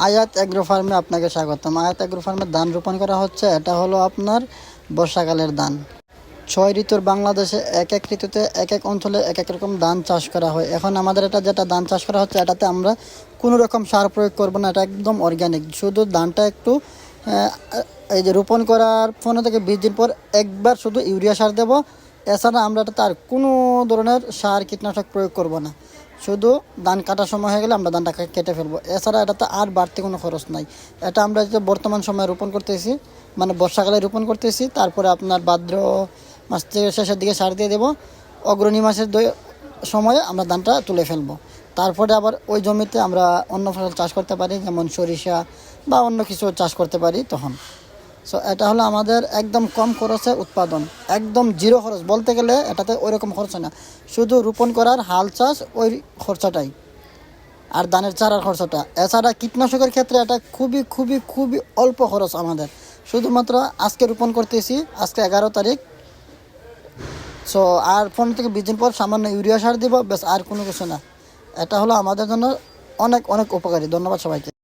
আয়াত অ্যাগ্রো ফার্মে আপনাকে স্বাগতম। আয়াত অ্যাগ্রো ফার্মে ধান রোপণ করা হচ্ছে। এটা হলো আপনার বর্ষাকালের ধান। 6 ঋতুর বাংলাদেশে এক এক ঋতুতে এক এক অঞ্চলে এক এক রকম ধান চাষ করা হয়। এখন আমাদের এটা যেটা ধান চাষ করা হচ্ছে, এটাতে আমরা কোনো রকম সার প্রয়োগ করবো না। এটা একদম অর্গ্যানিক। শুধু ধানটা একটু এই যে রোপণ করার 15 থেকে 20 দিন পর একবার শুধু ইউরিয়া সার দেবো। এছাড়া আমরা এটাতে আর কোনো ধরনের সার কীটনাশক প্রয়োগ করব না। শুধু ধান কাটার সময় হয়ে গেলে আমরা ধানটা কেটে ফেলবো। এছাড়া এটাতে আর বাড়তি কোনো খরচ নাই। এটা আমরা যে বর্তমান সময়ে রোপণ করতেছি, মানে বর্ষাকালে রোপণ করতেছি, তারপরে আপনার ভাদ্র মাস থেকে শেষের দিকে সার দিয়ে দেবো। অগ্রণী মাসের সময়ে আমরা ধানটা তুলে ফেলবো। তারপরে আবার ওই জমিতে আমরা অন্য ফসল চাষ করতে পারি, যেমন সরিষা বা অন্য কিছু চাষ করতে পারি তখন। সো এটা হলো আমাদের একদম কম খরচে উৎপাদন, একদম জিরো খরচ বলতে গেলে। এটাতে ওই রকম খরচ না, শুধু রোপণ করার হাল চাষ ওই খরচাটাই, আর ধানের চারার খরচাটা। এছাড়া কীটনাশকের ক্ষেত্রে এটা খুবই খুবই খুবই অল্প খরচ আমাদের। শুধুমাত্র আজকে রোপণ করতেছি, আজকে 11 তারিখ। সো আর 15 থেকে 20 দিন পর সামান্য ইউরিয়া সার দিব, বেশ, আর কোনো কিছু না। এটা হলো আমাদের জন্য অনেক অনেক উপকারী। ধন্যবাদ সবাইকে।